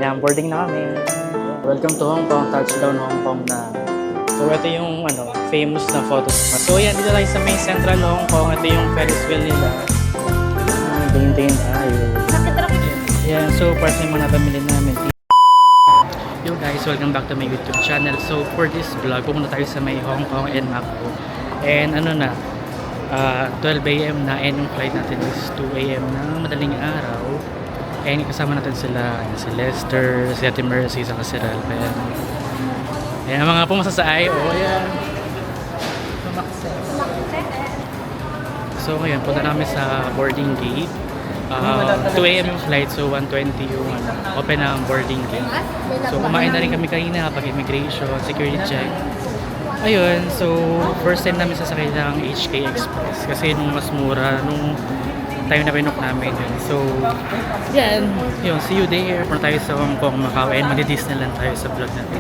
Ayan, boarding na kami. Welcome to Hong Kong, touchdown Hong Kong na. So ito yung famous na photo spot. So yan, dito tayo sa main central Hong Kong. Ito yung Ferris wheel nila. Tingin-tingin tayo. Yan, so part na yung mga napamili namin. Yo guys, welcome back to my YouTube channel. So for this vlog, pumunta tayo sa may Hong Kong and Macau. And 12 AM na, and yung flight natin is 2 AM na madaling araw. And kasama natin sila, si Lester, si Ate Mercy, saka si Ralph. Ayan, mga pumasa sa IO. Ayan. So ngayon, punta namin sa boarding gate. 2 AM yung flight, so 1:20 yung open na ang boarding gate. So kumain na rin kami kanina pag immigration, security check. Ayun, so first time namin sasakay ng HK Express kasi nung mas mura nung time na pinok namin yun. So yan, yun, see you there. Punta tayo sa Hong Kong, Macau, and mag-Disneyland tayo sa vlog natin.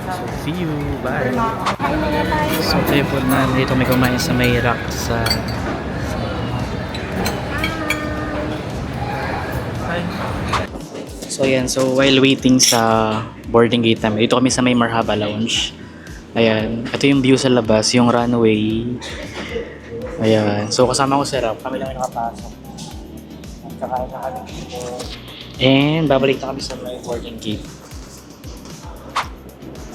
So see you, bye! So tayo po na dito may kumain sa may rock sa So yan, so while waiting sa boarding gate namin, dito kami sa may Marhaba Lounge. Ayan, ito yung view sa labas, yung runway. Ayan, so kasama ko si Rap, kami lang yung nakapasok. Kakain na kami dito. And babalik na kami sa may boarding gate.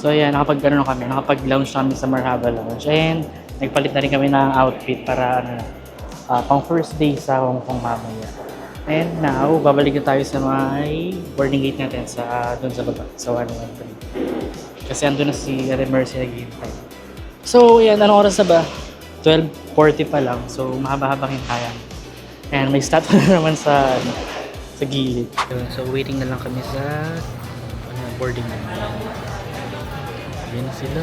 So ayan, nakapag-lounge kami sa Marhaba Lounge. And nagpalit na rin kami ng outfit para pang first day sa Hong Kong mamaya. And now, babalik na tayo sa may boarding gate natin doon sa baba, sa 113. Kasi andun na si Ate Mercy naghihintay. So, yan, anong oras na ba? 12:40 pa lang. So, mahaba-habang hintayan. And may statue na naman sa gilid. So, waiting na lang kami sa boarding natin. Yan sila.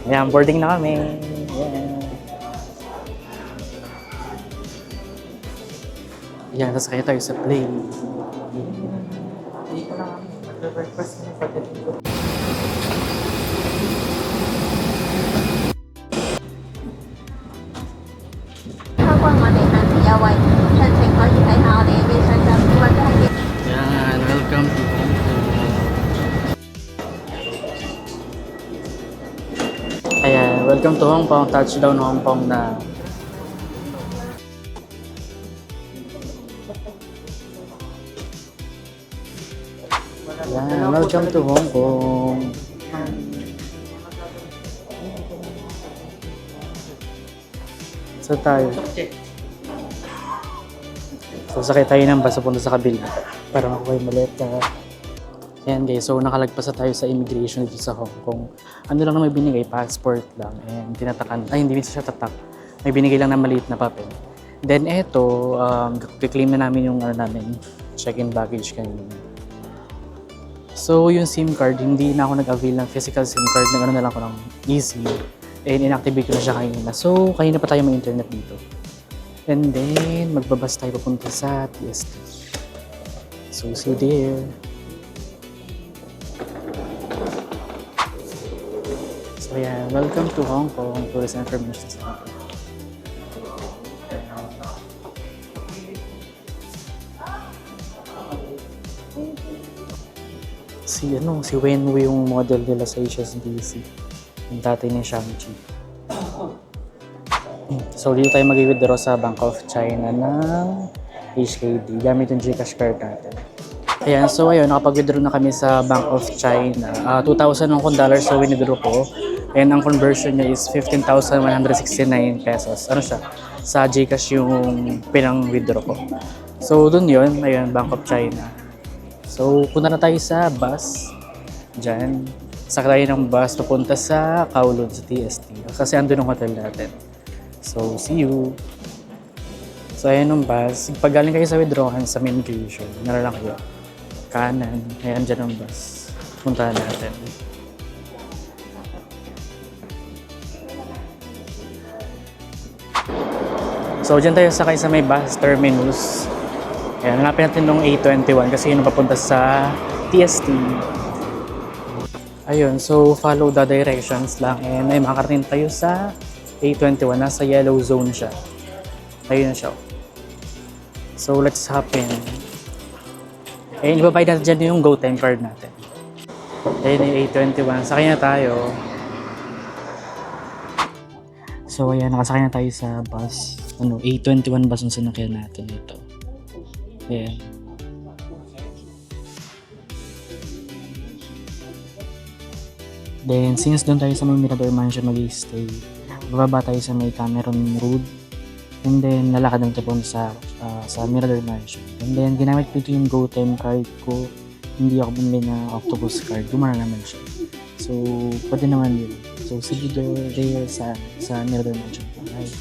Yan, boarding na kami. Yan. Yan, sasakay tayo sa plane. Dito na kami. Mag-breakfast na sa dito. Yan, welcome to Hong Kong. Ayan, welcome to Hong Kong. Touchdown Hong Kong na. Yan, welcome to Hong Kong. So tayo. So sakay tayo ng bus punta sa kabila para makuha yung maleta. Ayan guys, so nakalagpas na tayo sa immigration dito sa Hong Kong. Ano lang naman binigay, passport lang. And tinatakan, hindi siya tatak. May binigay lang na maliit na papel. Then eto, claim na namin yung check-in baggage kanina. So yung SIM card, hindi na ako nag-avail ng physical SIM card. Nag-ano na lang ako ng easy. And inactivate ko na siya kanina. So kanina pa tayo may internet dito. And then magbabas tayo papunta sa TST. So see you there. So yeah, welcome to Hong Kong Tourist Information Center. Si Wenwu yung model nila sa HSBC. Yung tatay ni Shang-Chi. So dito tayo mag-withdraw sa Bank of China ng HKD gamit yung GCash card natin. Ayan, so ayun, nakapag-withdraw na kami sa Bank of China. 2,000 Hong Kong dollars so withdraw ko. And ang conversion niya is 15,169 pesos. Ano siya? Sa GCash yung pinang-withdraw ko. So dun yun, ayun, Bank of China. So punta na tayo sa bus. Diyan. Sakay tayo ng bus papunta sa Kowloon, sa TST. Kasi andun ang hotel natin. So, see you. So, ayan yung bus. Pag galing kayo sa withdrawal sa immigration, naralang kayo. Kanan. Ayan, dyan ang bus. Puntahan natin. So, dyan tayo sakay sa may bus terminus. Ayan, hanapin natin nung A21 kasi yun papunta sa TST. Ayun, so follow the directions lang and ay makakarating tayo sa A21. Nasa yellow zone siya. Ayun siya. So, let's hop in. Ibabayad natin dyan yung GoTime card natin. Ayun yung A21. Sakay na tayo. So, ayan. Nakasakay na tayo sa bus. A21 bus yung sinakyan natin ito. Ayan. Then, since doon tayo sa may Mirador Mansion mag-stay, bababa tayo sa may Cameron Road. And then, lalakad naman tayo sa Mirador Mansion. And then, ginamit ko ito yung GoTime card ko. Hindi ako bumili na octopus card. Gumana naman siya. So, pwede naman yun. So, see you there sa Mirador Mansion. Right.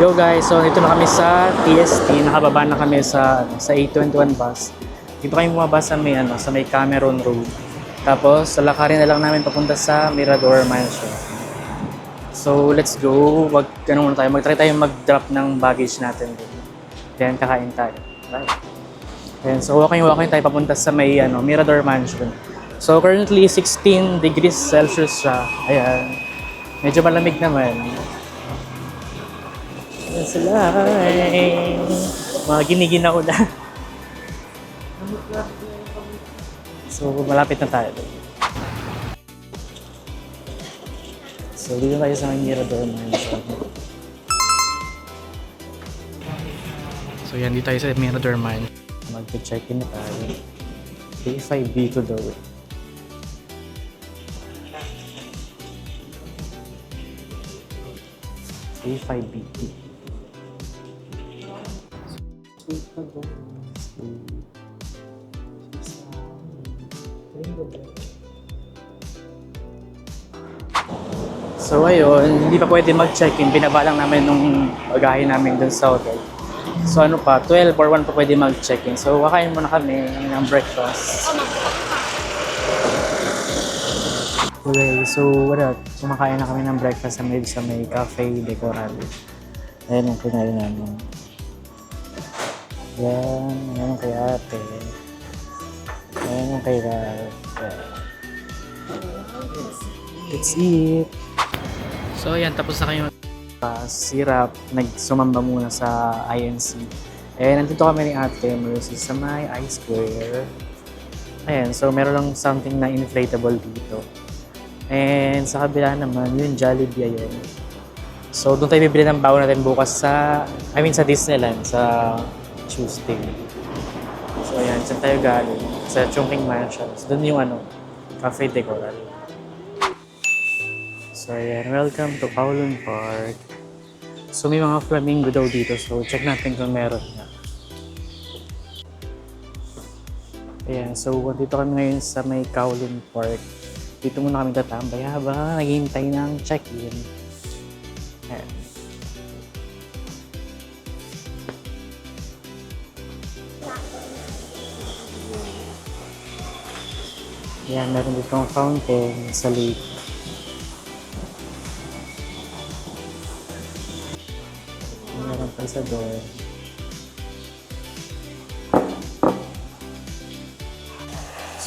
Yo guys, so dito na kami sa TST. Nakababa na kami sa A21 bus. Dito kami bumaba sa may Cameron Road. Tapos, lalakarin na lang namin papunta sa Mirador Mansion. So, let's go. Mag-try tayo mag-drop ng baggage natin dun. Then, kakain tayo. Right. And so, walking tayo papunta sa may Mirador Mansion. So, currently, 16 degrees Celsius siya. Ayan. Medyo malamig naman. Ayan sila. Mga giniginaw na. So, malapit na tayo. So, dito tayo sa Mirador Mansion. So, yan. Dito tayo sa Mirador Mansion. Mag-check-in na tayo. A5B to the way. A5B. So ayun, hindi pa pwede mag-check-in. Binaba lang namin nung bagahe namin dun sa hotel. So 12 or 1 pa pwede mag-check-in. So kakain muna kami ng breakfast. Okay, so kumakain na kami ng breakfast sa may Cafe de Coral. Ayan yung kinain namin. Ayan yung kay ate. Ayan yung kay Ralph. Let's eat! So ayan, tapos na kayo sirap, nagsumamba muna sa INC. And nandito kami ni Ate Mercy sa may I-Square. Ayan, so meron lang something na inflatable dito. And sa kabila naman, yung Jollibee ayun. So doon tayo bibili ng baon natin bukas sa Disneyland, sa Tuesday. So ayan, saan tayo galing? Sa Chungking Mansions. Doon yung Cafe de Coral. So ayan, welcome to Kowloon Park. So may mga flamingo daw dito, so check natin kung meron na. Ayan, so dito kami ngayon sa may Kowloon Park. Dito muna kami tatambay habang naghihintay ng check-in. Ayan. Ayan, meron dito ang fountain sa lake. Meron pa sa door.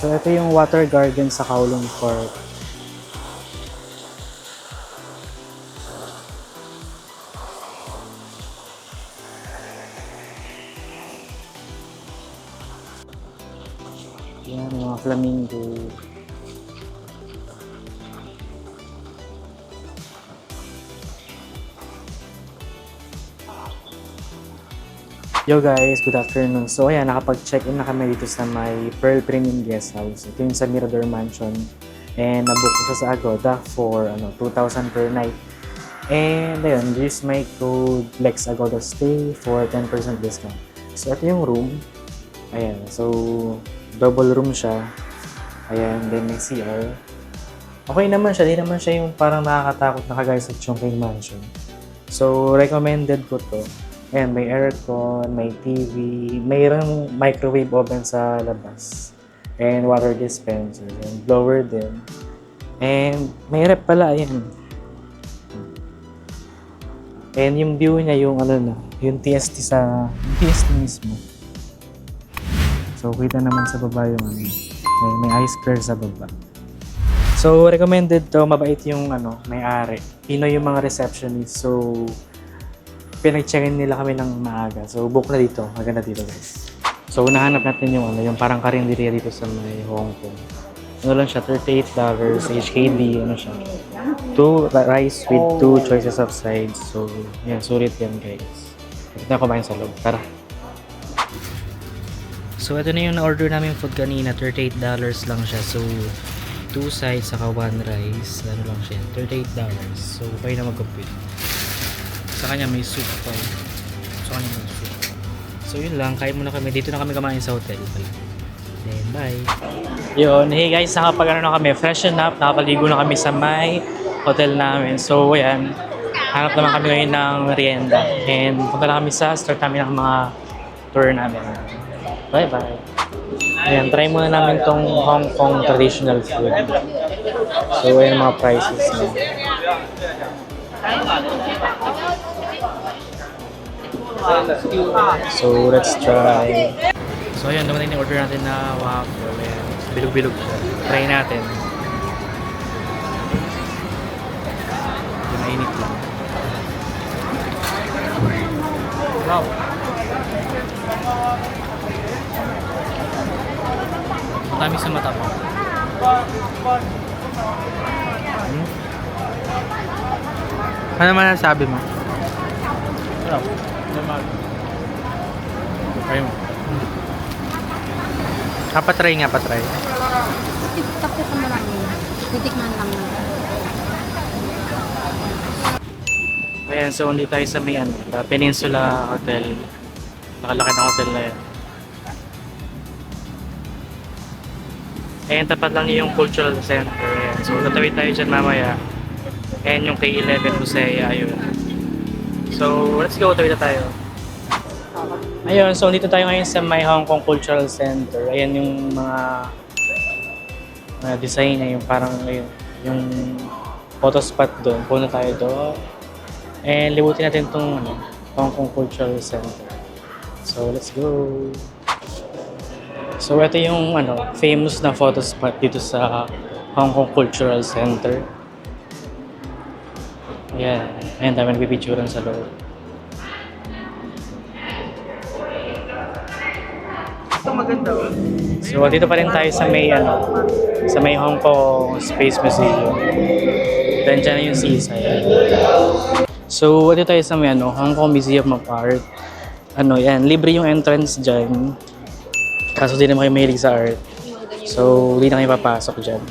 So ito yung water garden sa Kowloon Park. Yan, mga flamingo. Yo guys, good afternoon. So ayan, nakapag-check-in na kami dito sa my Pearl Premium Guest House. Ito yung sa Mirador Mansion. And nabook ko siya sa Agoda for 2,000 per night. And ayun, use my code LEXAGODASTAY for 10% discount. So ito yung room. Ayan, so double room siya. Ayan, then may CR. Okay naman siya, di naman siya yung parang nakakatakot na kagaya sa Chungking Mansion. So recommended ko to. Ayan, may aircon, may TV, mayroong microwave oven sa labas. And water dispenser, and blower din. And may rep pala, ayan. And yung view niya, yung yung TST mismo. So, kita naman sa baba yung may I-Square sa baba. So, recommended to, mabait yung may-ari. Pinoy yung mga receptionist. So, pinag-check-in nila kami ng maaga. So, book na dito. Maganda dito, guys. So, nahanap natin yung yung parang karinderya dito sa may Hong Kong. Ano lang siya, $38, HKD, ano siya. 2 rice with 2 choices of sides. So, yan, sulit yan, guys. Ito na kumain sa loob. Tara. So, ito na yung na-order namin food kanina. $38 lang siya. So, 2 sides saka 1 rice. Ano lang siya, $38. So, kayo na mag-compute. Sa kanya may soup pa. Sa kanya may soup. So, yun lang. Kain muna kami. Dito na kami kumain sa hotel pala. Then, bye. Yun. Hey guys, nakapag-ano na kami. Freshen up. Nakapaligo na kami sa may hotel namin. So, ayan. Hanap naman kami ngayon ng merienda. And punta na kami start namin ng mga tour namin. Bye-bye. Ayan, try muna namin tong Hong Kong traditional food. So, ayan mga prices niya. So, let's try. So, ayan, naman yung order natin na waffle. Ayan, bilog-bilog siya. Try natin. Mainit lang. Wow! Matami sa mata mo. Ano man ang sabi mo? Sarap. Try mo. Patry nga, patry. Tapos mo lang yun. Titikman lang na. Ayan, so hindi tayo sa may Peninsula Hotel. Nakalaki ng hotel na yan. Ayan, tapat lang yung Cultural Center. Ayan. So, tatawid tayo dyan mamaya. Ayan yung K11 Hosea, ayun. So, let's go, tawid na tayo. Ayun, so dito tayo ngayon sa may Hong Kong Cultural Center. Ayan yung mga design niya, yung parang yung photo spot doon. Puno tayo doon. And libutin natin itong Hong Kong Cultural Center. So, let's go. So, ito yung famous na photo spot dito sa Hong Kong Cultural Center. Ayan. Ayan, dami nagpipicturan sa loob. Ito maganda. So, dito pa rin tayo sa may, sa may Hong Kong Space Museum. Then, dyan na yung seaside. So, dito tayo sa may, Hong Kong Museum of Art. Yan, libre yung entrance dyan. Kaso di naman kayo mahilig sa art. So, hindi na kayo papasok dyan.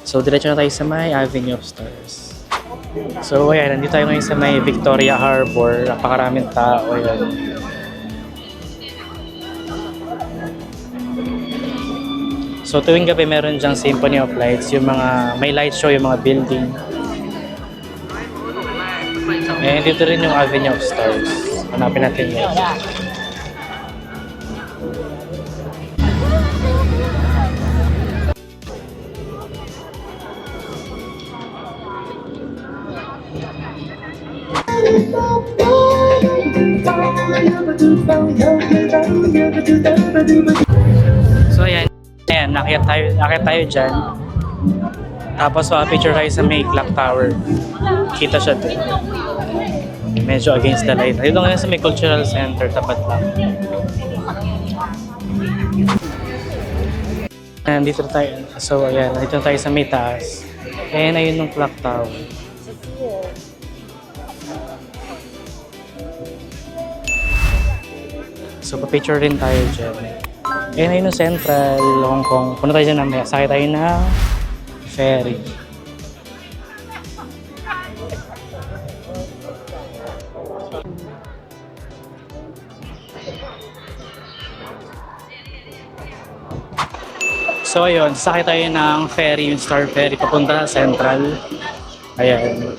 So, diretso na tayo sa may Avenue of Stars. So, ayan, nandito tayo ngayon sa may Victoria Harbor. Napakaraming tao, ayan. So, tuwing gabi meron dyang Symphony of Lights. Yung mga, may light show yung mga building. And dito rin yung Avenue of Stars. Hanapin natin yun. So ayan, nakit tayo dyan. Tapos picture tayo sa may clock tower. Kita siya doon. Medyo against the light. Dito ngayon sa may cultural center, tapat lang. And dito tayo. So ayan, dito tayo sa may taas. And ayun yung clock tower. So, pa-picture rin tayo dyan. Ayan ayun yung Central, Hong Kong. Punta tayo dyan namin. Sakay tayo na ferry. So, ayun. Sakay tayo ng ferry, yung Star Ferry, papunta sa Central. Ayan.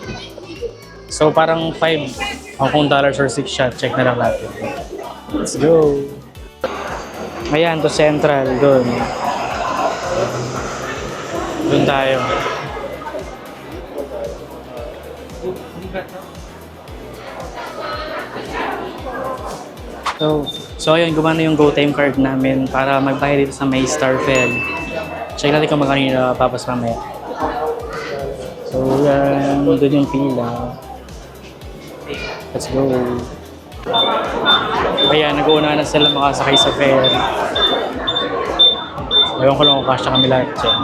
So, parang 5 Hong Kong dollars or 6 shot. Check na lang natin. Let's go! Ayan, to Central, doon. Doon tayo. So ayun, gumana yung GoTime card namin para magbayad dito sa may Star Ferry. Check natin kung magkano yung papas mamaya. So yan, doon yung pila. Let's go. Ayan, nag-uuna na sila makasakay sa ferry. Ewan ko lang kung kasya kami lahat dyan.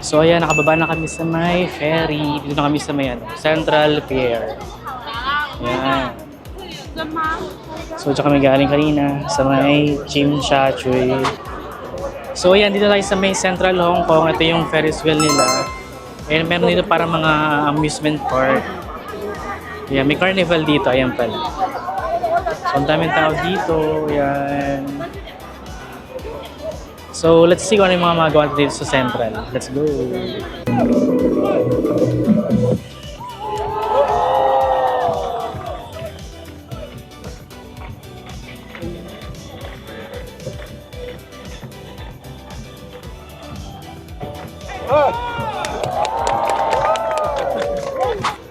So ayan, nakababa na kami sa may ferry. Dito na kami sa may Central Pier. Ayan. So dyan kami galing kanina sa may Chim Cha Chui. So ayan, dito tayo sa may Central Hong Kong. Ito yung Ferris wheel nila. And meron dito para mga amusement park. Ayan, may carnival dito. Ayan pala. So ang daming tao dito. Ayan. So, let's see kung ano yung mga magawa dito sa Central. Let's go!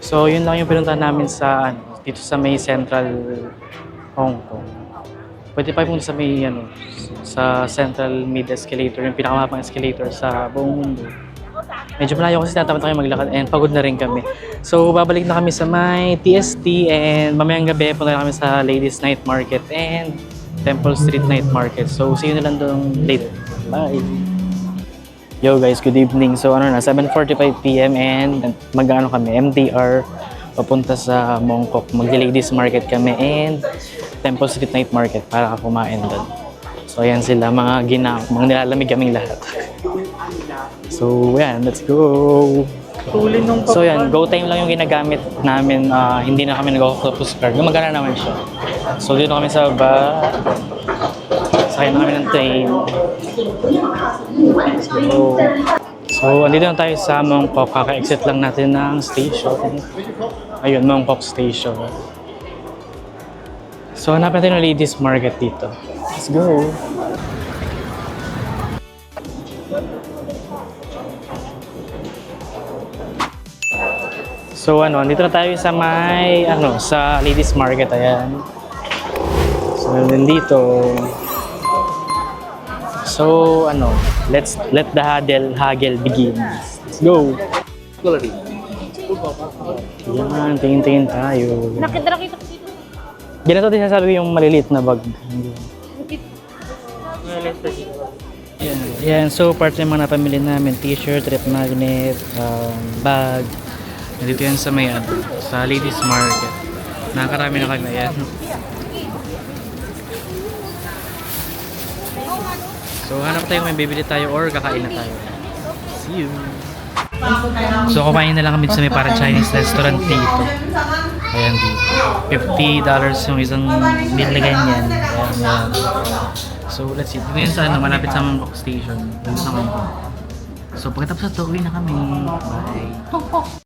So, yun lang yung pinuntahan namin sa dito sa may Central Hong Kong. Pwede pa punta sa may sa Central Mid Escalator, yung pinakamabang escalator sa buong mundo. Medyo malayo kasi tinatamad tayo maglakad and pagod na rin kami. So, babalik na kami sa may TST and mamayang gabi punta na kami sa Ladies Night Market and Temple Street Night Market. So, see you na lang doon later. Bye! Yo guys, good evening. So, 7:45 PM and mag-ano kami, MTR, papunta sa Mongkok. Mag-Ladies Market kami and Temple Street Night Market para kumain doon. So, ayan sila, mga nilalamig kaming lahat. So, ayan, let's go! So, ayan, go time lang yung ginagamit namin. Hindi na kami nag-octopus card. Gumagana naman siya. So, dito kami sa baba. Sakay na kami ng train. So, andito na tayo sa Mongkok. Kaka-exit lang natin ng station. Ayun, Mongkok Station. So, hanap natin yung Ladies Market dito. Let's go! So, andito na tayo sa may, sa Ladies Market. Ayan. So, nandito. So, let the haggle begin. Let's go! Yan, tingin-tingin tayo. Nakita ko dito. Ganito din sinasabi ko yung maliliit na bag. Yan, so part ng mga napamili namin, t-shirt, rep magnet, bag. Nandito yan sa may sa Ladies Market. Nakakarami na kami yan. So hanap tayo kung may bibili tayo or kakain na tayo. See you! So kumain na lang kami sa may parang Chinese restaurant dito. Ayan dito. $50 yung isang meal na ganyan. Ayan. So let's see. Dito yun sa malapit sa Mongkok Station. Dito sa Mongkok. So pagkatapos na to, uwi na kami. Bye!